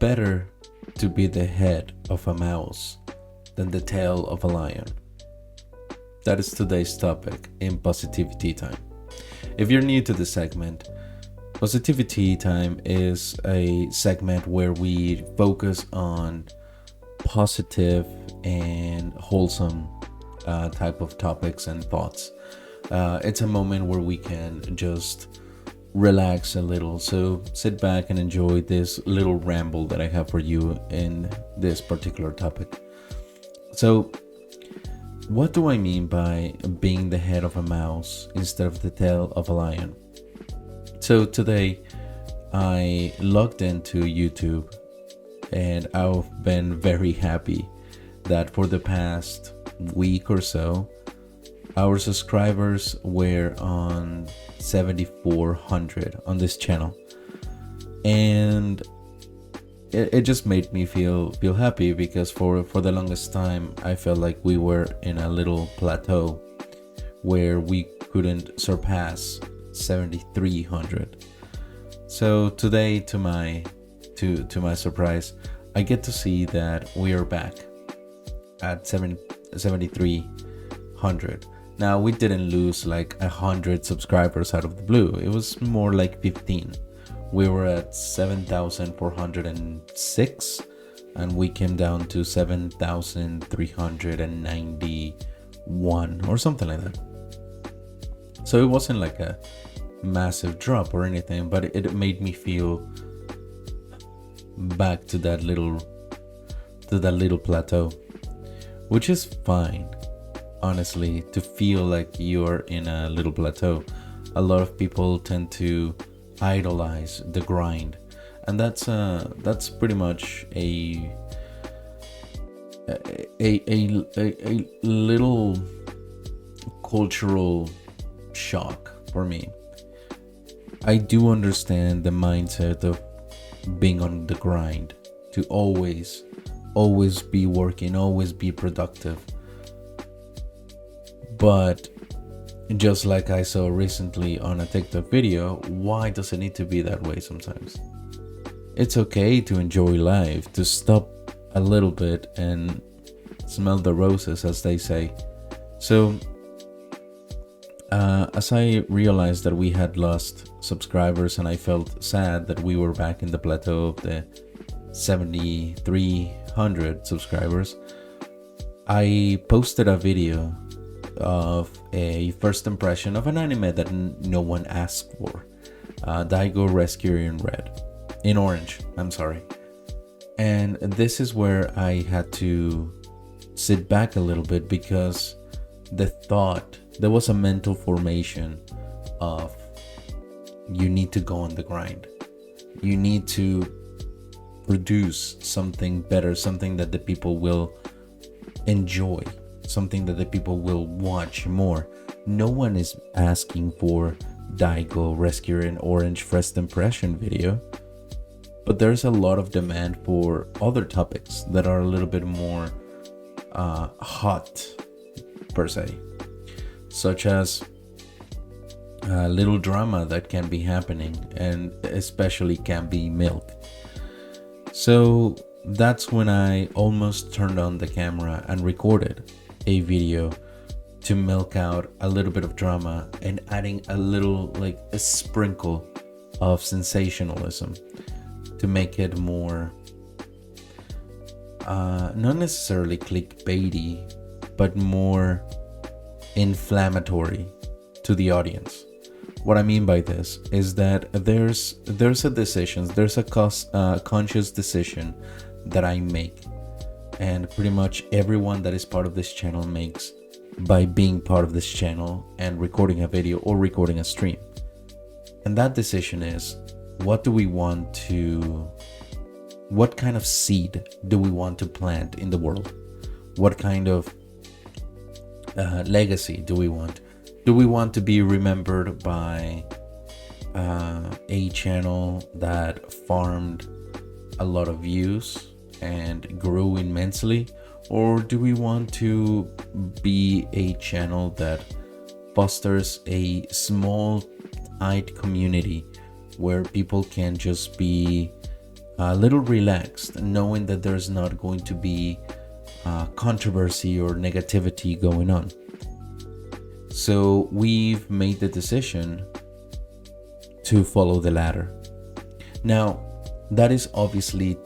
better to be the head of a mouse than the tail of a lion? That is today's topic in Positivity Time. If you're new to the segment, Positivity Time is a segment where we focus on positive and wholesome type of topics and thoughts. It's a moment where we can just relax a little. So sit back and enjoy this little ramble that I have for you in this particular topic. So, what do I mean by being the head of a mouse instead of the tail of a lion? So today I logged into YouTube and I've been very happy that for the past week or so, our subscribers were on 7,400 on this channel, and it just made me feel happy, because for the longest time I felt like we were in a little plateau where we couldn't surpass 7,300. So today, to my surprise, I get to see that we are back at 7,300. Now, we didn't lose like 100 subscribers out of the blue. It was more like 15. We were at 7,406 and we came down to 7,391 or something like that. So it wasn't like a massive drop or anything, but it made me feel back to that little plateau, which is fine. Honestly, to feel like you're in a little plateau. A lot of people tend to idolize the grind, and that's pretty much a little cultural shock for me. I do understand the mindset of being on the grind, to always be working, always be productive. But just like I saw recently on a TikTok video, why does it need to be that way sometimes? It's okay to enjoy life, to stop a little bit and smell the roses, as they say. So, as I realized that we had lost subscribers and I felt sad that we were back in the plateau of the 7,300 subscribers, I posted a video of a first impression of an anime that no one asked for, Daigo Rescue in Orange, I'm sorry. And this is where I had to sit back a little bit, because there was a mental formation of, you need to go on the grind, you need to produce something better, something that the people will enjoy, something that the people will watch more. No one is asking for Daigo Rescue in Orange first impression video, but there's a lot of demand for other topics that are a little bit more hot per se, such as a little drama that can be happening, and especially can be milk. So that's when I almost turned on the camera and recorded a video to milk out a little bit of drama and adding a little, like a sprinkle of sensationalism to make it more not necessarily clickbaity, but more inflammatory to the audience. What I mean by this is that there's a decision, there's a conscious decision that I make, and pretty much everyone that is part of this channel makes, by being part of this channel and recording a video or recording a stream. And that decision is, what kind of seed do we want to plant in the world? What kind of legacy do we want? Do we want to be remembered by a channel that farmed a lot of views and grew immensely? Or do we want to be a channel that fosters a small, tight community where people can just be a little relaxed, knowing that there's not going to be controversy or negativity going on. So we've made the decision to follow the latter. Now, that is obviously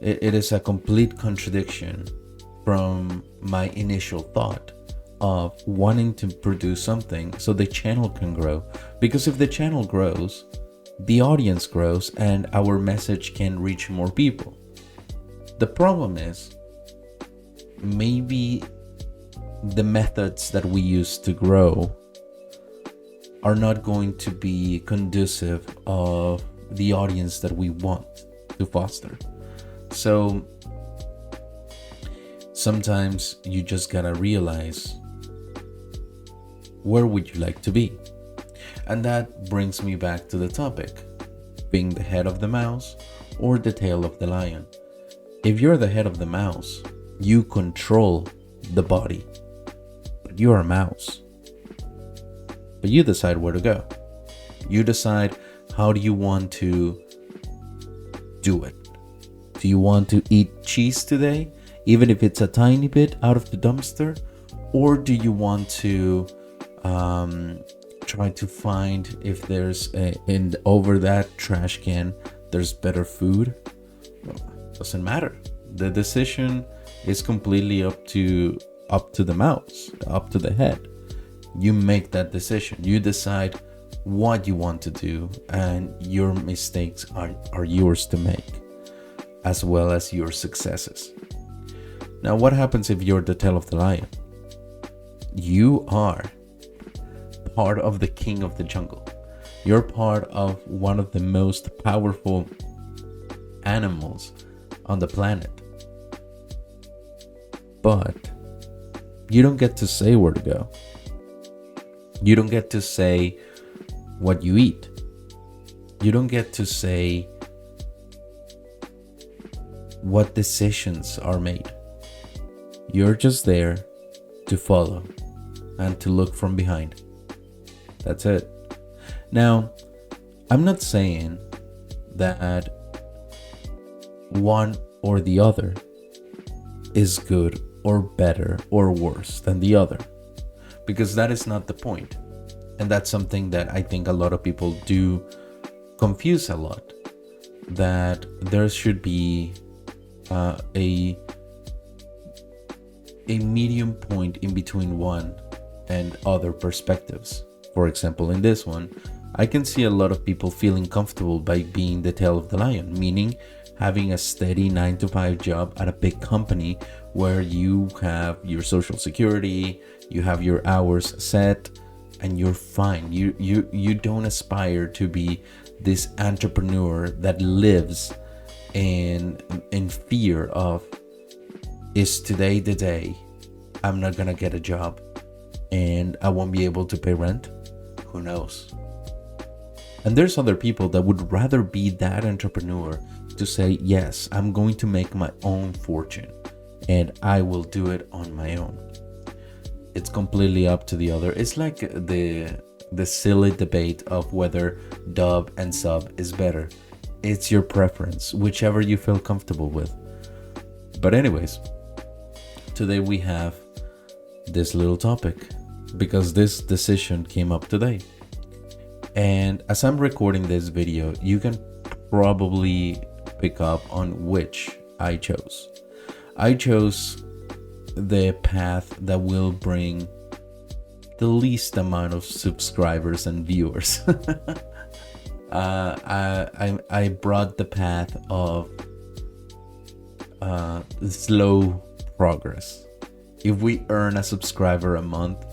it is a complete contradiction from my initial thought of wanting to produce something so the channel can grow. Because if the channel grows, the audience grows and our message can reach more people. The problem is, maybe the methods that we use to grow are not going to be conducive of the audience that we want to foster. So sometimes you just gotta realize, where would you like to be? And that brings me back to the topic, being the head of the mouse or the tail of the lion. If you're the head of the mouse, you control the body, but you're a mouse. But you decide where to go. You decide, how do you want to do it? Do you want to eat cheese today, even if it's a tiny bit out of the dumpster? Or do you want to try to find if there's over that trash can there's better food? Well, doesn't matter. The decision is completely up to the mouse, up to the head. You make that decision. You decide what you want to do, and your mistakes are yours to make, as well as your successes. Now, what happens if you're the tail of the lion? You are part of the king of the jungle. You're part of one of the most powerful animals on the planet. But you don't get to say where to go. You don't get to say what you eat. You don't get to say what decisions are made. You're just there to follow and to look from behind. That's it. Now, I'm not saying that one or the other is good or better or worse than the other, because that is not the point. And that's something that I think a lot of people do confuse a lot, that there should be a medium point in between one and other perspectives. For example, in this one, I can see a lot of people feeling comfortable by being the tail of the lion, meaning having a steady 9-to-5 job at a big company where you have your social security, you have your hours set, and you're fine. You don't aspire to be this entrepreneur that lives in fear of, is today the day I'm not gonna get a job and I won't be able to pay rent? Who knows? And there's other people that would rather be that entrepreneur to say, yes, I'm going to make my own fortune and I will do it on my own. It's completely up to the other. It's like the silly debate of whether dub and sub is better. It's your preference, whichever you feel comfortable with. But anyways, today we have this little topic because this decision came up today. And as I'm recording this video, you can probably pick up on which I chose. I chose the path that will bring the least amount of subscribers and viewers. I brought the path of slow progress. If we earn a subscriber a month,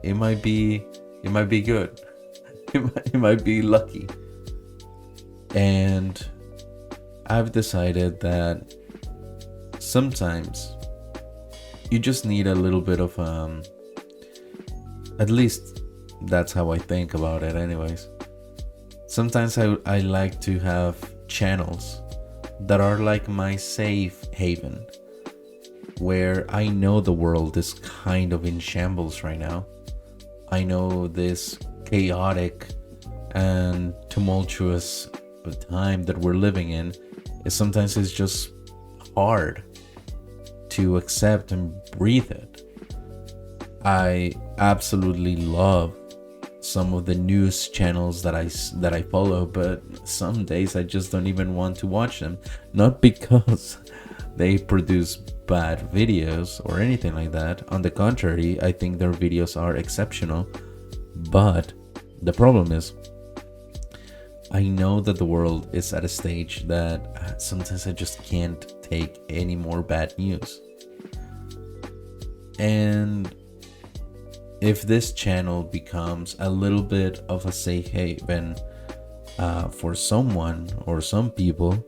it might be good. It might be lucky. And I've decided that sometimes you just need a little bit of at least that's how I think about it anyways. Sometimes I like to have channels that are like my safe haven, where I know the world is kind of in shambles right now. I know this chaotic and tumultuous time that we're living in is sometimes it's just hard to accept and breathe it. I absolutely love some of the news channels that I follow, but some days I just don't even want to watch them. Not because they produce bad videos or anything like that. On the contrary, I think their videos are exceptional. But the problem is, I know that the world is at a stage that sometimes I just can't take any more bad news. And if this channel becomes a little bit of a safe haven for someone or some people,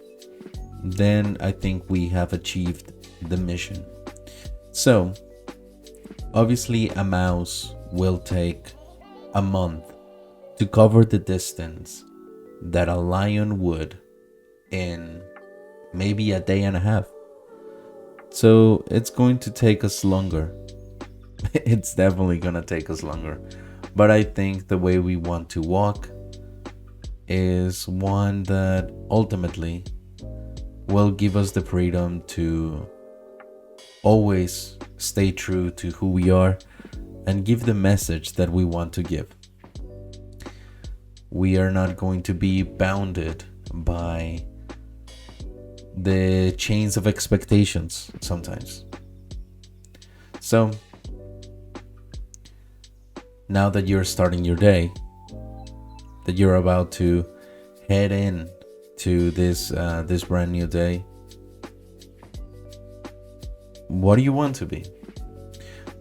then I think we have achieved the mission. So, obviously, a mouse will take a month to cover the distance that a lion would in maybe a day and a half. So, it's going to take us longer. It's definitely gonna take us longer. But I think the way we want to walk is one that ultimately will give us the freedom to always stay true to who we are and give the message that we want to give. We are not going to be bounded by the chains of expectations sometimes. So, now that you're starting your day, that you're about to head in to this brand new day, what do you want to be?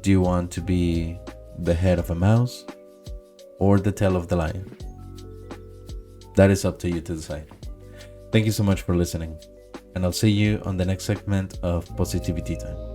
Do you want to be the head of a mouse or the tail of the lion? That is up to you to decide. Thank you so much for listening, and I'll see you on the next segment of Positivity Time.